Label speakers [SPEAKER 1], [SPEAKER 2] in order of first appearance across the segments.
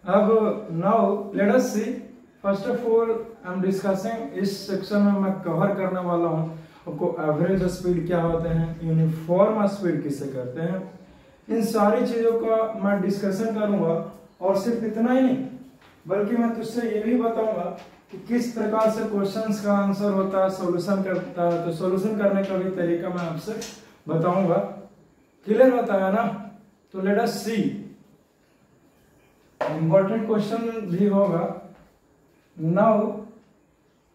[SPEAKER 1] अब now let us see, first of all I am discussing, इस section में मैं कवर करने वाला हूँ आपको एवरेज स्पीड क्या होते हैं, यूनिफॉर्म स्पीड किसे कहते हैं, इन सारी चीजों का मैं डिस्कशन करूंगा। और सिर्फ इतना ही नहीं बल्कि मैं तुझसे ये भी बताऊंगा कि किस प्रकार से क्वेश्चंस का आंसर होता है, सॉल्यूशन करता है, तो सॉल्यूशन करने का भी तरीका मैं आपसे बताऊंगा। क्लियर होता है ना? तो लेट अस सी, इंपॉर्टेंट क्वेश्चन भी होगा। नाउ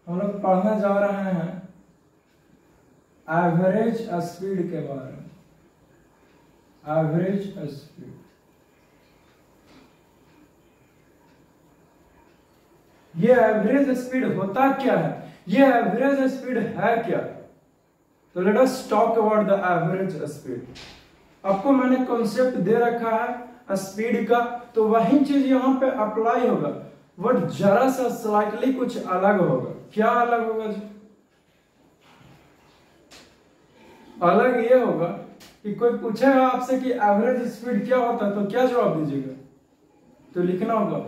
[SPEAKER 1] हम लोग पढ़ने जा रहे हैं एवरेज स्पीड के बारे में। एवरेज स्पीड, ये एवरेज स्पीड होता क्या है, ये एवरेज स्पीड है क्या? तो let us talk about the average speed. आपको मैंने कॉन्सेप्ट दे रखा है स्पीड का, तो वही चीज यहां पे अप्लाई होगा, बट जरा सा स्लाइटली कुछ अलग होगा। क्या अलग होगा जी? अलग ये होगा कि कोई पूछेगा आपसे कि एवरेज स्पीड क्या होता है, तो क्या जवाब दीजिएगा? तो लिखना होगा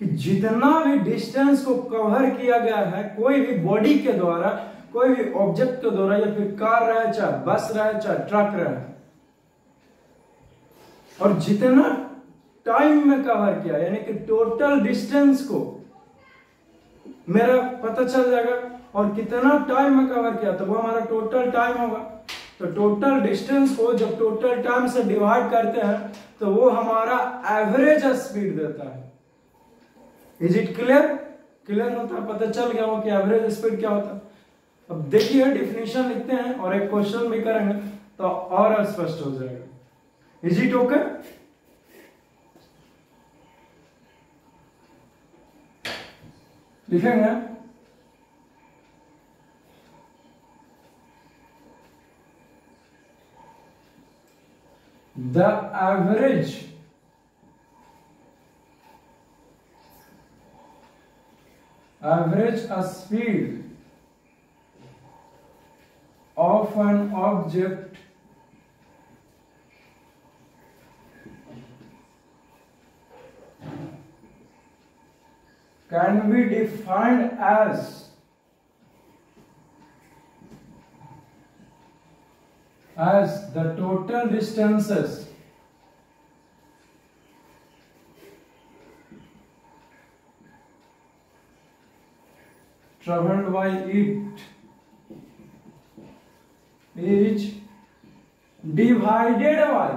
[SPEAKER 1] कि जितना भी डिस्टेंस को कवर किया गया है कोई भी बॉडी के द्वारा, कोई भी ऑब्जेक्ट के द्वारा, या फिर कार रहे, चाहे बस रहे, चाहे ट्रक रहे, और जितना टाइम में कवर किया, यानी कि टोटल डिस्टेंस को मेरा पता चल जाएगा, और कितना टाइम में कवर किया तो वो हमारा टोटल टाइम होगा। तो टोटल डिस्टेंस को जब टोटल टाइम से डिवाइड करते हैं तो वो हमारा एवरेज स्पीड देता है। Is it clear? क्लियर होता है, पता चल गया हो कि एवरेज स्पीड क्या होता है। अब देखिए डेफिनेशन लिखते हैं और एक क्वेश्चन भी करेंगे तो और स्पष्ट हो जाएगा। Is it okay? लिखेंगे the average speed of an object can be defined as the total distances traveled by it is divided by,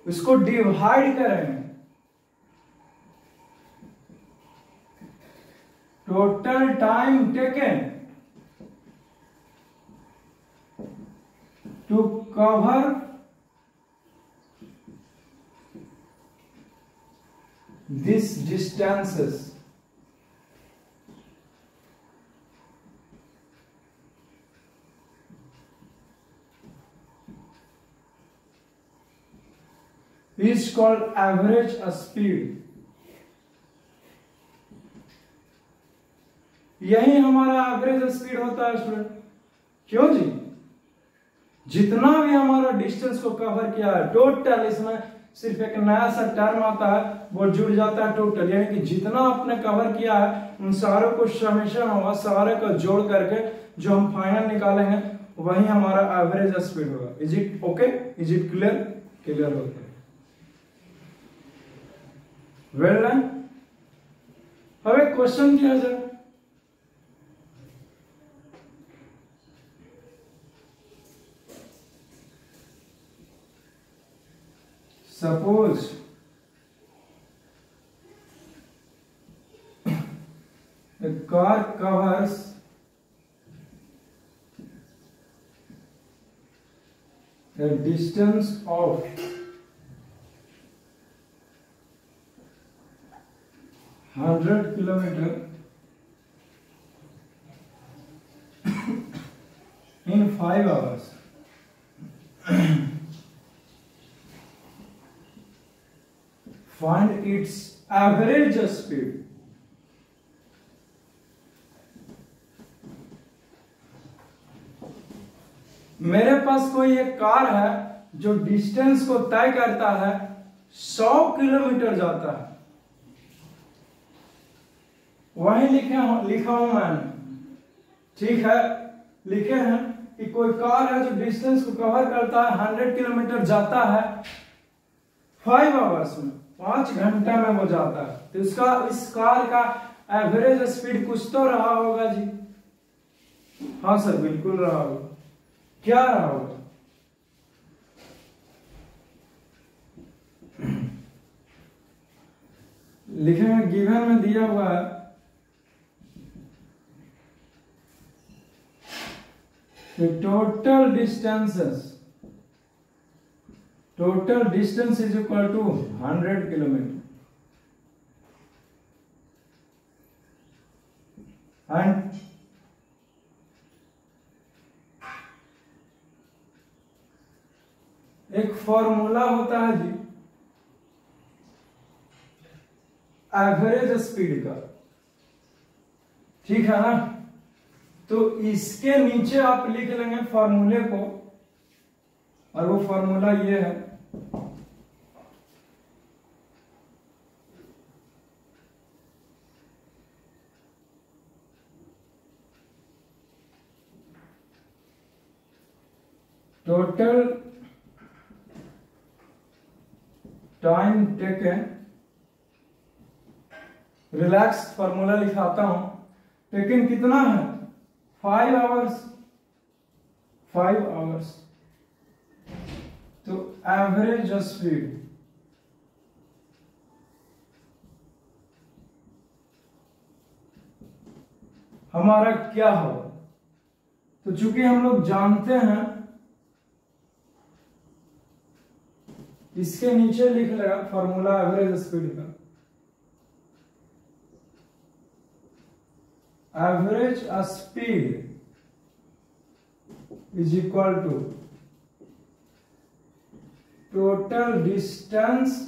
[SPEAKER 1] इसको डिवाइड करेंगे total time taken to cover this distances. is called average speed। यही हमारा average speed होता है student. क्यों जी? जितना भी हमारा डिस्टेंस को कवर किया है टोटल, इसमें सिर्फ एक नया सा टर्म आता है वो जुड़ जाता है टोटल, यानी कि जितना आपने कवर किया है उन सारों को समेशन होगा, सारे को जोड़ करके जो हम फाइनल निकालेंगे वही हमारा एवरेज स्पीड होगा। Is it okay? Is it clear? Clear होता है। Well done. अब एक क्वेश्चन किया जाए, suppose a car covers a distance of 100 kilometer in 5 hours. Find its average speed. मेरे पास कोई एक कार है जो डिस्टेंस को तय करता है 100 किलोमीटर जाता है। वही लिखा हूं मैंने, ठीक है। लिखे हैं कि कोई कार है जो डिस्टेंस को कवर करता है 100 किलोमीटर, जाता है 5 आवर्स में, 5 घंटा में वो जाता है। तो इसका इस कार का एवरेज स्पीड कुछ तो रहा होगा जी। हाँ सर, बिल्कुल रहा होगा। क्या रहा होगा? लिखेंगे, गिवन में दिया हुआ है total distance is equal to 100 kilometre and एक फॉर्मूला होता है जी एवरेज स्पीड का, ठीक है ना। तो इसके नीचे आप लिख लेंगे फॉर्मूले को, और वो फॉर्मूला ये है total time taken, relax formula लिखाता हूं। टेकन कितना है? 5 आवर्स, 5 आवर्स। तो एवरेज स्पीड हमारा क्या होगा? तो चूंकि हम लोग जानते हैं, इसके नीचे लिख लेगा फॉर्मूला एवरेज स्पीड का। Average speed is equal to total distance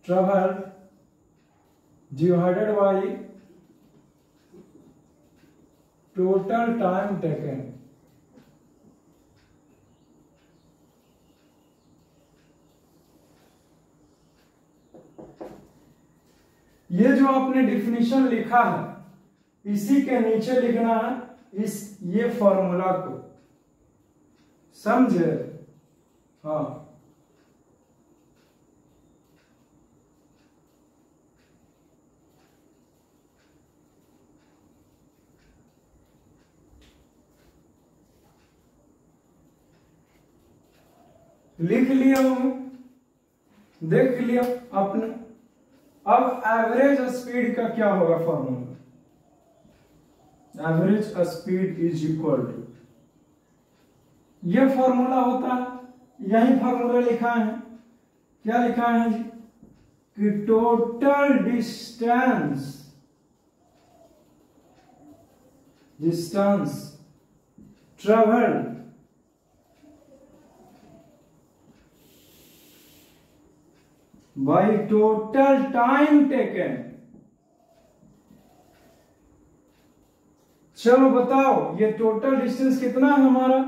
[SPEAKER 1] travelled divided by total time taken. ये जो आपने डिफिनीशन लिखा है, इसी के नीचे लिखना है ये फॉर्मूला को, समझे? हाँ, लिख लिया हूं, देख लिया आपने। अब एवरेज स्पीड का क्या होगा formula? Average speed is equal to, ये फॉर्मूला होता है, यही फॉर्मूला लिखा है। क्या लिखा है जी? कि total distance travelled by total time taken. चलो बताओ, ये टोटल डिस्टेंस कितना है हमारा?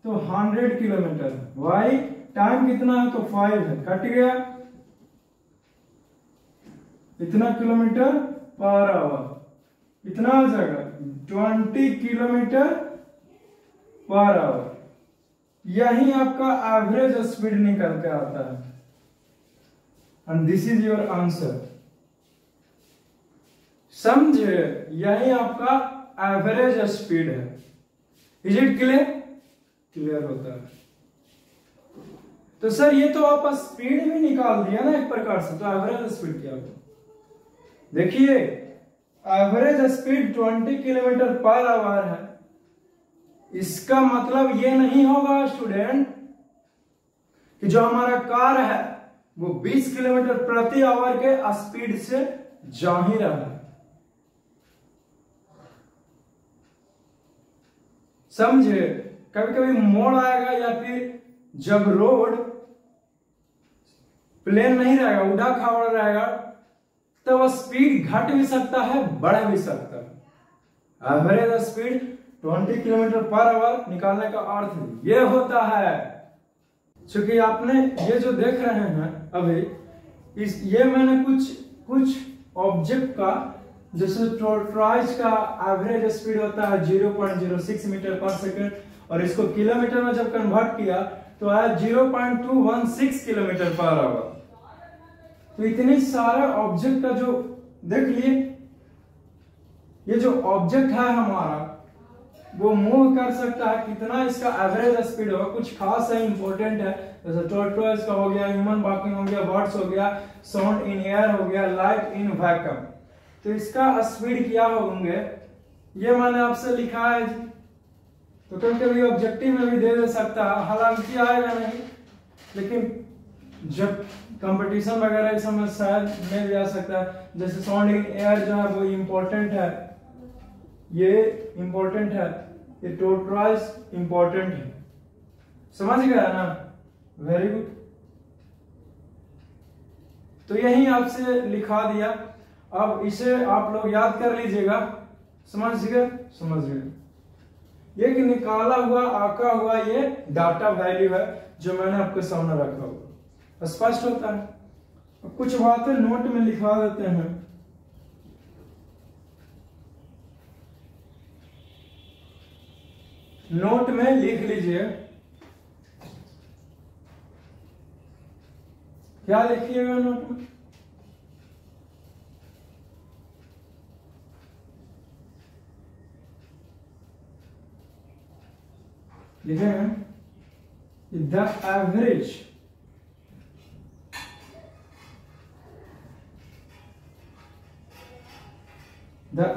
[SPEAKER 1] तो 100 किलोमीटर है। वाई टाइम कितना है? तो 5 है, कट गया। इतना किलोमीटर पर आवर, इतना आ जाएगा 20 किलोमीटर पर आवर। यही आपका एवरेज स्पीड निकल के आता है, and this is your answer. समझे? यही आपका एवरेज स्पीड है। Is it clear? क्लियर होता है। तो सर ये तो आप स्पीड भी निकाल दिया ना एक प्रकार से, तो एवरेज स्पीड क्या होगा? देखिए, average speed 20 kilometre per hour है। इसका मतलब ये नहीं होगा स्टूडेंट कि जो हमारा कार है वो 20 किलोमीटर प्रति आवर के स्पीड से जा ही रहा है। समझे? कभी कभी मोड़ आएगा, या फिर जब रोड प्लेन नहीं रहेगा, उड़ा खावड़ रहेगा, तो वह स्पीड घट भी सकता है, बढ़ भी सकता है। Average speed 20 kilometre per hour निकालने का अर्थ ये होता है। क्योंकि आपने ये जो देख रहे हैं अभी ये मैंने कुछ ऑब्जेक्ट का, जैसे टॉर्टॉइस का एवरेज स्पीड होता है 0.06 मीटर पर सेकंड, और इसको किलोमीटर में जब कन्वर्ट किया तो आया 0.216 किलोमीटर पर आवर। तो इतनी सारा ऑब्जेक्ट का जो देख लिए, ये जो ऑब्जेक्ट है हमारा वो मूव कर सकता है, कितना इसका एवरेज स्पीड होगा, कुछ खास है, इंपॉर्टेंट है। जैसे टॉर्टॉइस का हो गया, ह्यूमन वॉकिंग हो गया, बर्ड्स हो गया, साउंड इन एयर हो गया, लाइट इन वैक्यूम। तो इसका स्पीड क्या होंगे ये मैंने आपसे लिखा है। तो कभी ऑब्जेक्टिव में भी दे सकता है, हालांकि आएगा नहीं, लेकिन जब कंपटीशन वगैरह इस समय शायद में भी आ सकता है। जैसे साउंड इन एयर जो है वो इम्पोर्टेंट है, ये इम्पोर्टेंट है, ये टॉर्टॉइस इम्पोर्टेंट है। समझ गया ना? Very good. तो यही आपसे लिखा दिया, अब इसे आप लोग याद कर लीजिएगा। समझ गए? समझ गए। ये कि निकाला हुआ आका हुआ ये डाटा वैल्यू है जो मैंने आपके सामने रखा हुआ, स्पष्ट होता है। कुछ बातें नोट में लिखा देते हैं। नोट में लिख लीजिए, क्या लिखिएगा नोट में? लिखेंगे the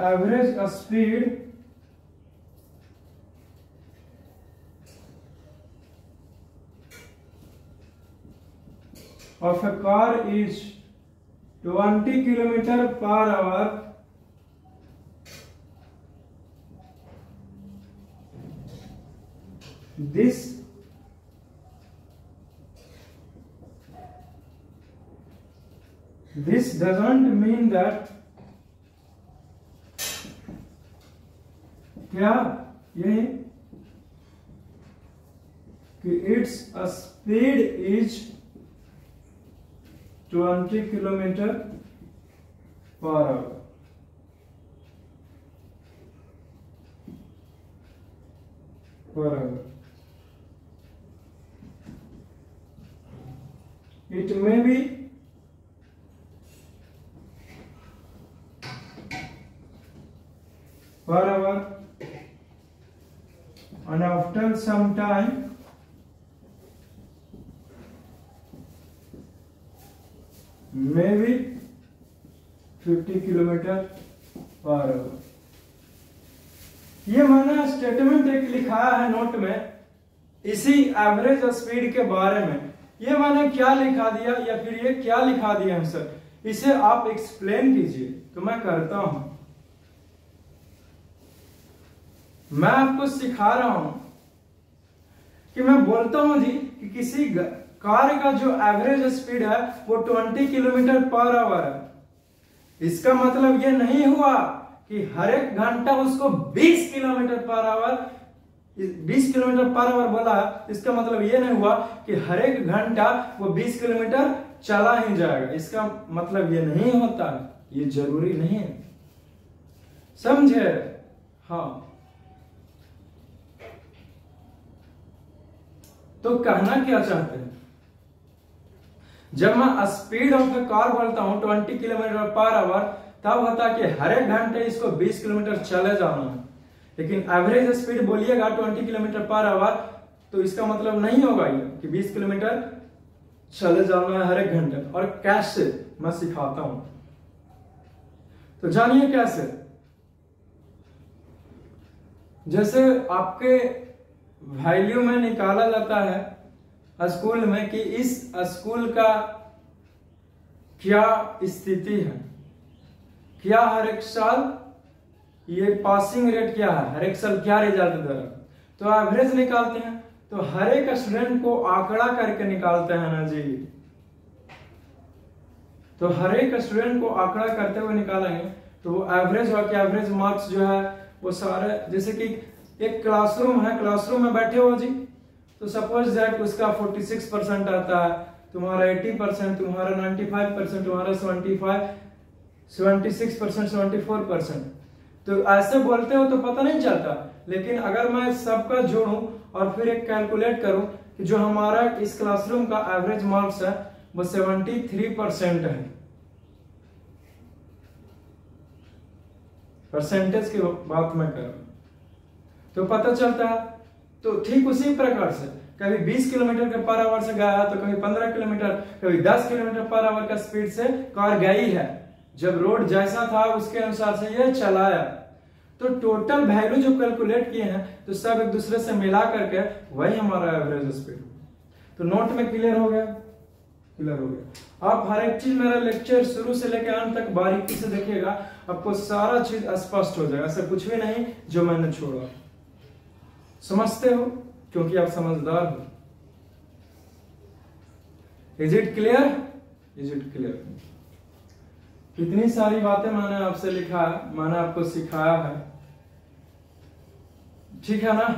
[SPEAKER 1] average speed of a car is 20 kilometer per hour this doesn't mean that क्या यही कि its speed is 20 kilometre per hour. It may be per hour, and after some time maybe 50 kilometre per hour. ये मैंने statement एक लिखा है note में इसी एवरेज स्पीड के बारे में। ये मैंने क्या लिखा दिया या फिर ये क्या लिखा दिया है सर, इसे आप एक्सप्लेन कीजिए। तो मैं करता हूं, मैं आपको सिखा रहा हूं कि मैं बोलता हूं जी कि किसी कार का जो एवरेज स्पीड है वो 20 किलोमीटर पर आवर है। इसका मतलब ये नहीं हुआ कि हर एक घंटा उसको 20 kilometre per hour 20 kilometre per hour बोला। इसका मतलब ये नहीं हुआ कि हर एक घंटा वो 20 किलोमीटर चला ही जाएगा। इसका मतलब ये नहीं होता, ये जरूरी नहीं है, समझे? हाँ, तो कहना क्या चाहते हैं, जब मैं स्पीड ऑफ ए कार बोलता हूं 20 किलोमीटर पर आवर, तब होता कि हर एक घंटे इसको 20 किलोमीटर चले जाना है। लेकिन एवरेज स्पीड बोलिएगा 20 किलोमीटर पर आवर, तो इसका मतलब नहीं होगा ये कि 20 किलोमीटर चले जाना है हर एक घंटे। और कैसे, मैं सिखाता हूं, तो जानिए कैसे। जैसे आपके वैल्यू में निकाला जाता है स्कूल में कि इस स्कूल का क्या स्थिति है, क्या हर एक साल ये पासिंग रेट क्या है, हर एक साल क्या रिजल्ट दे रहा है। तो एवरेज निकालते हैं, तो हर एक स्टूडेंट को आंकड़ा करके निकालते हैं ना जी। तो हर एक स्टूडेंट को आंकड़ा करते हुए निकालेंगे तो वो एवरेज हुआ कि एवरेज मार्क्स जो है वो सारे, जैसे कि एक क्लासरूम है, क्लासरूम में बैठे हो जी, तो सपोज दैट उसका 46% आता है, तुम्हारा 80%, तुम्हारा 95%, तुम्हारा 76%, 74%। तो ऐसे बोलते हो तो पता नहीं चलता, लेकिन अगर मैं सबका जोड़ूं और फिर एक कैलकुलेट करूं कि जो हमारा इस क्लासरूम का एवरेज मार्क्स है वो 73% है, परसेंटेज की बात मैं कर रहा हूं, तो पता चलता है। तो ठीक उसी प्रकार से कभी 20 किलोमीटर के पर आवर से गया, तो कभी 15 किलोमीटर, कभी 10 किलोमीटर पर आवर का स्पीड से कार गई है। जब रोड जैसा था उसके अनुसार से ये चलाया, तो टोटल वैल्यू जो कैलकुलेट किए हैं तो सब एक दूसरे से मिला करके वही हमारा एवरेज स्पीड। तो नोट में क्लियर हो गया? क्लियर हो गया। आप हर एक चीज मेरा लेक्चर शुरू से लेकर अंत तक बारीकी से देखिएगा, आपको सारा चीज स्पष्ट हो जाएगा, ऐसा कुछ भी नहीं जो मैंने छोड़ा। समझते हो? क्योंकि आप समझदार हो। Is it clear? Is it clear? इतनी सारी बातें मैंने आपसे लिखा है, मैंने आपको सिखाया है, ठीक है ना?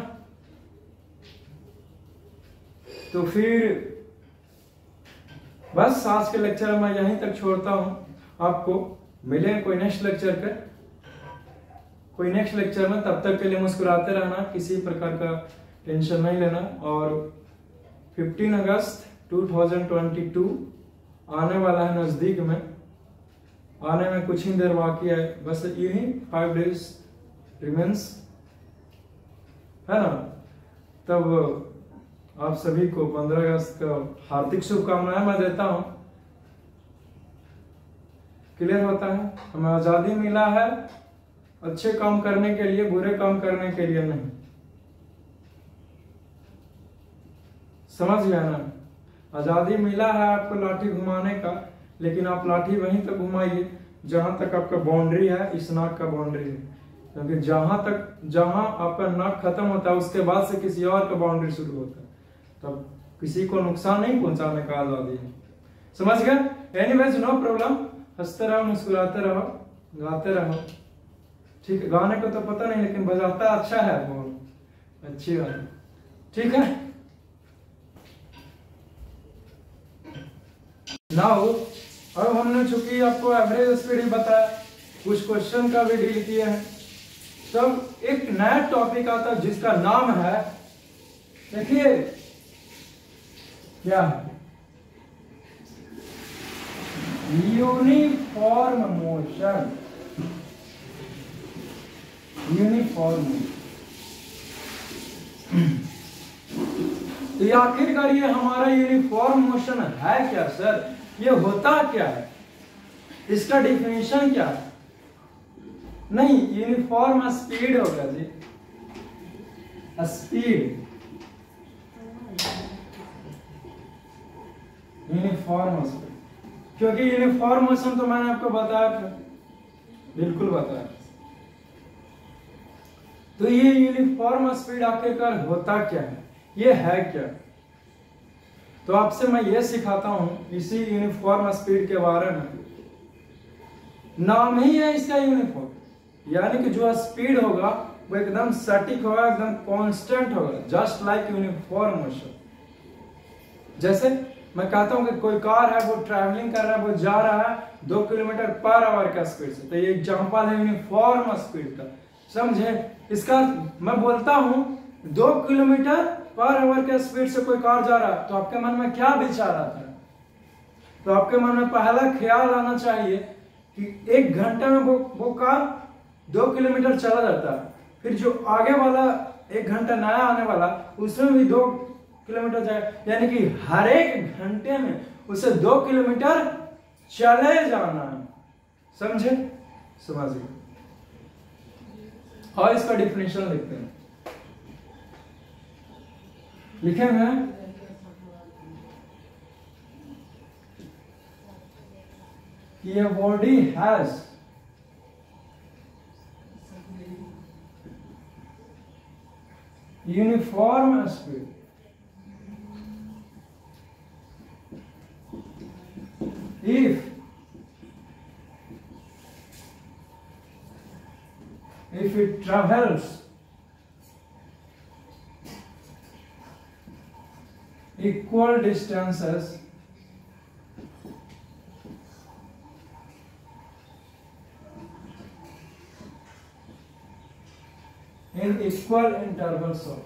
[SPEAKER 1] तो फिर बस आज के लेक्चर मैं यहीं तक छोड़ता हूं, आपको मिलेंगे कोई नेक्स्ट लेक्चर में। तब तक के लिए मुस्कुराते रहना, किसी प्रकार का टेंशन नहीं लेना। और 15 अगस्त 2022 आने वाला है नजदीक में, आने में कुछ ही देर बाकी है, बस यही 5 days रिमेंस है ना। तब आप सभी को 15 अगस्त का हार्दिक शुभकामनाएं मैं देता हूं। क्लियर होता है? हमें आजादी मिला है अच्छे काम करने के लिए, बुरे काम करने के लिए नहीं। समझ गया ना? आजादी मिला है आपको लाठी घुमाने का, लेकिन आप लाठी वहीं तक घुमाइए जहां तक आपका बाउंड्री है, इस नाक का बाउंड्री है, क्योंकि जहां आपका नाक खत्म होता है उसके बाद से किसी और का बाउंड्री शुरू होता है, तब किसी को नुकसान नहीं पहुंचाने का आजादी है। समझ गए? एनीवेज, नो प्रॉब्लम, हंसते रहो, मुस्कुराते रहो, गाते रहो, ठीक है? गाने को तो पता नहीं, लेकिन बजाता अच्छा है, बहुत अच्छी बात है, ठीक है? नाउ अब हमने चूंकि आपको एवरेज स्पीड ही बताया, कुछ क्वेश्चन का भी डील किए हैं, तब एक नया टॉपिक आता है जिसका नाम है, देखिए क्या है, यूनिफॉर्म मोशन। यूनिफॉर्म, तो आखिरकार ये हमारा यूनिफॉर्म मोशन है क्या सर? ये होता क्या है? इसका डिफिनेशन क्या है? नहीं, यूनिफॉर्म स्पीड होगा जी, स्पीड, यूनिफॉर्म स्पीड, क्योंकि यूनिफॉर्म मोशन तो मैंने आपको बताया था, बिल्कुल बताया। तो ये यूनिफॉर्म स्पीड आखिरकार होता क्या है, ये है क्या? तो आपसे मैं ये सिखाता हूं इसी यूनिफॉर्म स्पीड के बारे में। नाम ही है इसका यूनिफॉर्म, यानी कि जो स्पीड होगा वो एकदम सटीक होगा, एकदम कांस्टेंट होगा, जस्ट लाइक यूनिफॉर्म मोशन। जैसे मैं कहता हूं कि कोई कार है, वो ट्रैवलिंग कर रहा है, वो जा रहा है 2 किलोमीटर पर आवर का स्पीड से, तो ये एग्जांपल है यूनिफॉर्म स्पीड का, समझे? इसका मैं बोलता हूं 2 किलोमीटर पर आवर के स्पीड से कोई कार जा रहा है, तो आपके मन में क्या विचार आता है? तो आपके मन में पहला ख्याल आना चाहिए कि 1 घंटे में वो कार 2 किलोमीटर चला जाता है, फिर जो आगे वाला 1 घंटा नया आने वाला उसमें भी 2 किलोमीटर जाए, यानी कि हर एक घंटे में उसे 2 किलोमीटर चले जाना है, समझे? समझिए। और इसका डिफिनेशन लिखते हैं, लिखेंगे कि a body has uniform speed if it travels equal distances in equal intervals of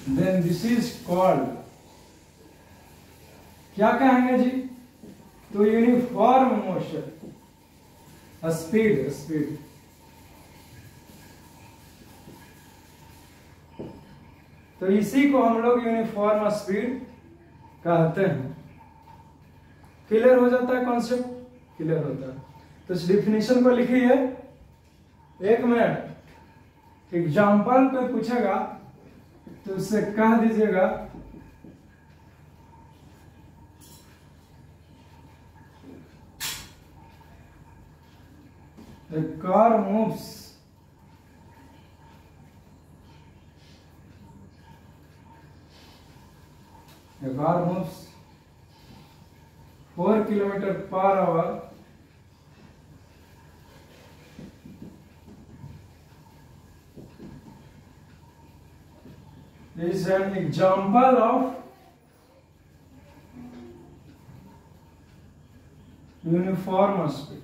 [SPEAKER 1] then this is called, क्या कहेंगे जी? तो यूनिफॉर्म मोशन, स्पीड। तो इसी को हम लोग यूनिफॉर्म स्पीड कहते हैं। क्लियर हो जाता है कॉन्सेप्ट? क्लियर होता है। तो इस डिफिनेशन को लिखिए। 1 मिनट एग्जाम्पल पे पूछेगा तो उससे कह दीजिएगा a car moves a car moves 4 km/h is an example of uniform speed.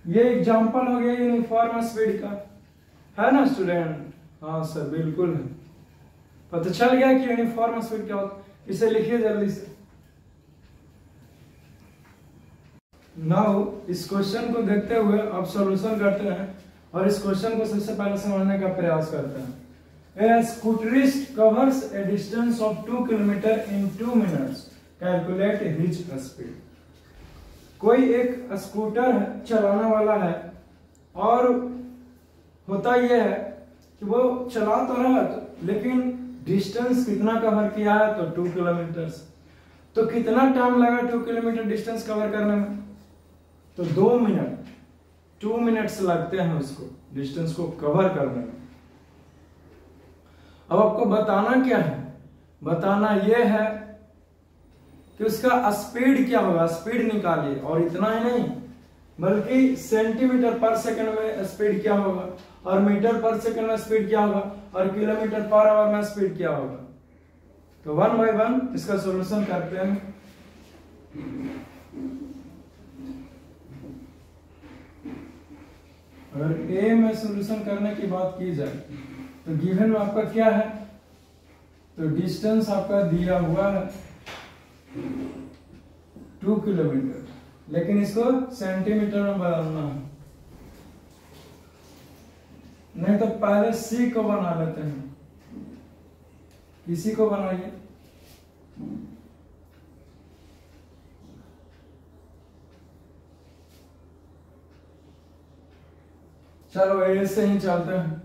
[SPEAKER 1] ये एग्जाम्पल हो गया यूनिफॉर्म स्पीड का, है ना स्टूडेंट? हाँ सर बिल्कुल है। पता चल गया कि यूनिफॉर्म स्पीड क्या होता है। इसे लिखिए जल्दी से। नाउ इस क्वेश्चन को देखते हुए अब सॉल्यूशन करते हैं और इस क्वेश्चन को सबसे पहले समझने का प्रयास करते हैं। A scooterist covers a distance of 2 km in 2 minutes. Calculate his speed. कोई एक स्कूटर चलाने वाला है और होता यह है कि वो चला तो रहा है लेकिन डिस्टेंस कितना कवर किया है? तो 2 किलोमीटर। तो कितना टाइम लगा 2 किलोमीटर डिस्टेंस कवर करने में? तो 2 मिनट, 2 मिनट्स लगते हैं उसको डिस्टेंस को कवर करने में। अब आपको बताना क्या है? बताना यह है कि उसका स्पीड क्या होगा। स्पीड निकालिए और इतना ही नहीं बल्कि सेंटीमीटर पर सेकंड में स्पीड क्या होगा और मीटर पर सेकंड में स्पीड क्या होगा और किलोमीटर पर आवर में स्पीड क्या होगा। तो 1 बाय 1 इसका सॉल्यूशन करते हैं। अगर ए में सॉल्यूशन करने की बात की जाए तो गिवन में आपका क्या है? तो डिस्टेंस आपका दिया हुआ है 2 किलोमीटर, लेकिन इसको सेंटीमीटर में बदलना है। नहीं तो पहले सी को बना लेते हैं। इसी को बनाइए। चलो ए से ही चलते हैं।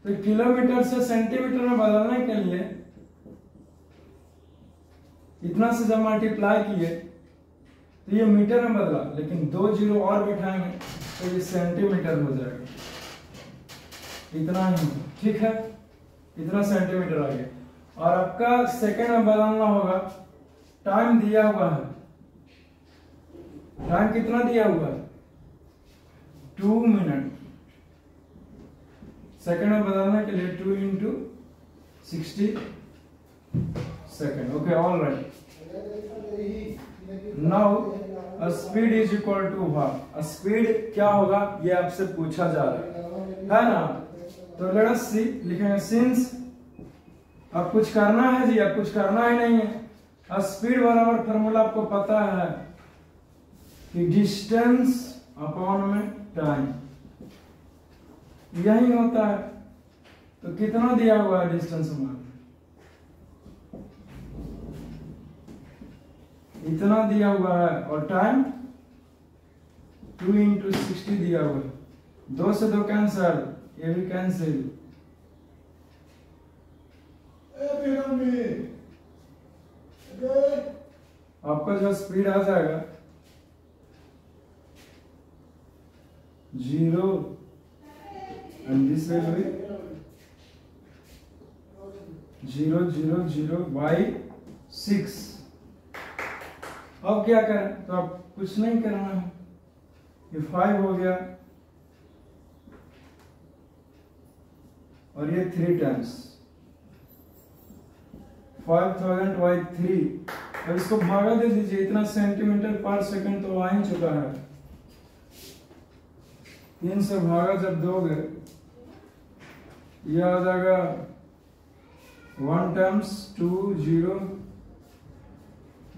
[SPEAKER 1] तो किलोमीटर से सेंटीमीटर में बदलने के लिए इतना से जब मल्टीप्लाई किए तो ये मीटर में बदला, लेकिन 2 जीरो और बैठाएंगे तो ये सेंटीमीटर हो जाएगा। इतना ही, ठीक है? इतना सेंटीमीटर आ गया। और आपका सेकंड में बदलना होगा। टाइम दिया हुआ है, टाइम कितना दिया हुआ है? 2 मिनट। सेकंड में बदलने के लिए 2 into 60 second. Okay, all right. Now speed is equal to what? Speed क्या होगा ये आपसे पूछा जा रहा है ना? तो लेट अस सी। लिखेंगे सिंस। अब कुछ करना है जी? अब कुछ करना ही नहीं है। स्पीड बराबर फॉर्मूला आपको पता है कि डिस्टेंस अपॉन में टाइम, यही होता है। तो कितना दिया हुआ है डिस्टेंस हमारा? इतना दिया हुआ है और टाइम 2 into 60 दिया हुआ है। 2 से 2 कैंसिल, ये भी कैंसिल। आपका जो स्पीड आ जाएगा 0 and this will be 0.000/6। अब क्या करें? तो आप कुछ नहीं करना है, ये 5 हो गया और ये 3 टाइम्स 5000 बाई 3। अब इसको भागा दे दीजिए, इतना सेंटीमीटर पर सेकंड तो आ ही चुका है। 3 से भागा जब दोगे ये आ जाएगा 1 times 2 0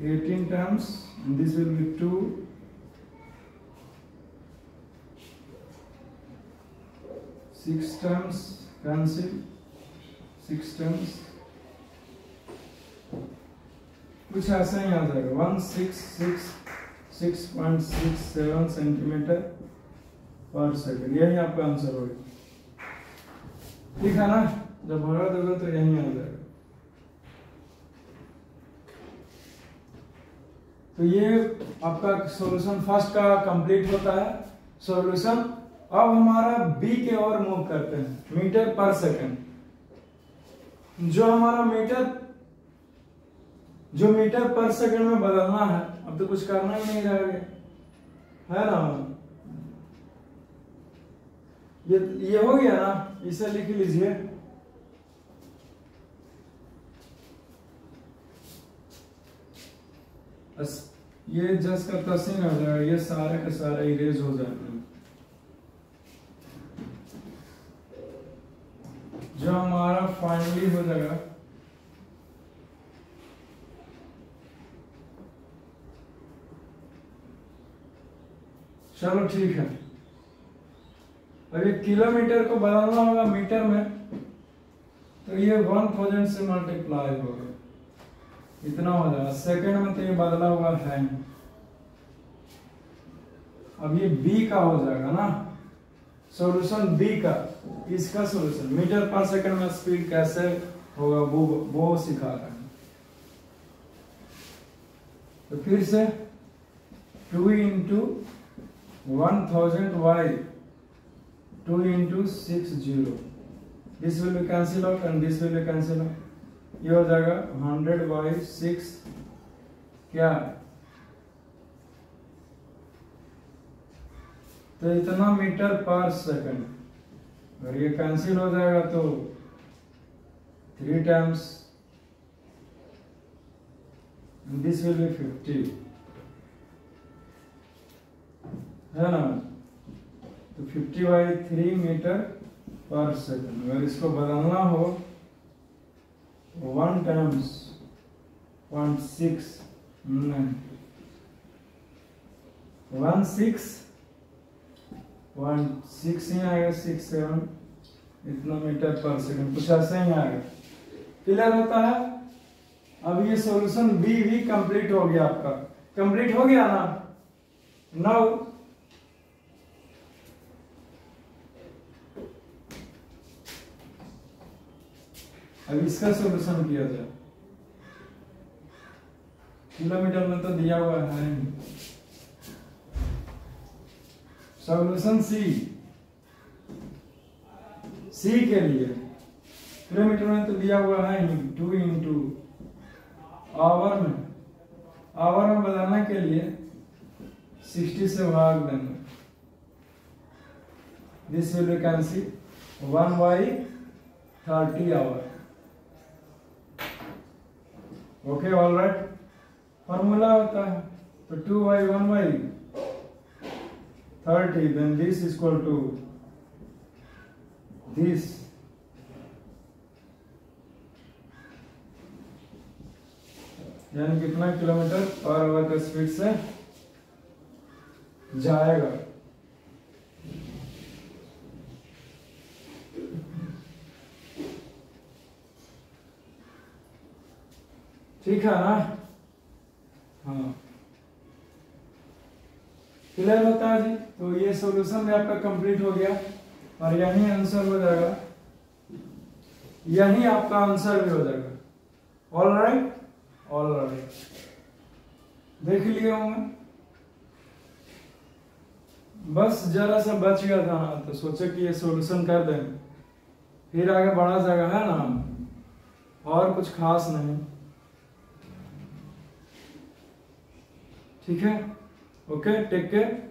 [SPEAKER 1] 18 times, this will B 2 6 times cancel 6 times, कुछ ऐसा ही आ जाएगा 1666.67 सेंटीमीटर पर सेकंड। यही आपका आंसर होगा, ठीक है ना। जब भगा दोगे तो यही आ जाएगा। तो ये आपका सॉल्यूशन फर्स्ट का कंप्लीट होता है सॉल्यूशन। अब हमारा बी के और मूव करते हैं, मीटर पर सेकंड। जो हमारा मीटर पर सेकंड में बदलना है, अब तो कुछ करना ही नहीं रहेगा, है ना। ये हो गया ना, इसे लिख लीजिए। ये जस का तसीन हो जाएगा, ये सारे के सारे इरेज हो जाएंगे। जो हमारा फाइनली हो जाएगा चलो ठीक है। अब ये किलोमीटर को बदलना होगा मीटर में, तो ये 1000 से मल्टीप्लाई होगा, इतना हो जाएगा। सेकंड में तो ये बदला हुआ है। अब ये बी का हो जाएगा ना सॉल्यूशन, बी का, इसका सॉल्यूशन मीटर पर सेकंड में स्पीड कैसे होगा वो सिखा रहे हैं। तो फिर से 2 into 1000 y 2 into 60, this will be cancel out and this will be cancel out। ये हो जाएगा 100 by 6 क्या, तो इतना मीटर पर सेकंड। और ये कैंसिल हो जाएगा तो 3 टाइम्स, दिस विल बी 50, है ना। तो 50/3 मीटर पर सेकंड। अगर इसको बदलना हो 1 टाइम्स 0.6 16 ही आएगा, 67 इतना मीटर पर सेकंड, कुछ ऐसा ही आएगा। क्लियर होता है। अब ये सॉल्यूशन बी भी कंप्लीट हो गया, आपका कंप्लीट हो गया ना। नाउ अब इसका सॉल्यूशन किया जाए। किलोमीटर में तो दिया हुआ है सॉल्यूशन सी के लिए। किलोमीटर में तो दिया हुआ है 2 into आवर में बदलने के लिए 60 से भाग देंगे, this will be cancel 1/30 hour. Okay, all right. Formula होता है तो 2/1/30, then this is equal to this, यानी कितना किलोमीटर पर आवर का स्पीड से जाएगा। ठीक है ना। हाँ, क्लियर होता है जी। तो ये सॉल्यूशन भी आपका कंप्लीट हो गया और यही आंसर हो जाएगा, यही आपका आंसर भी हो जाएगा। ऑल राइट, ऑल राइट, देख लिए होंगे। बस जरा सा बच गया था ना, तो सोचे कि ये सॉल्यूशन कर दें, फिर आगे बढ़ा जाएगा, है ना। और कुछ खास नहीं, ठीक है। Okay, take care.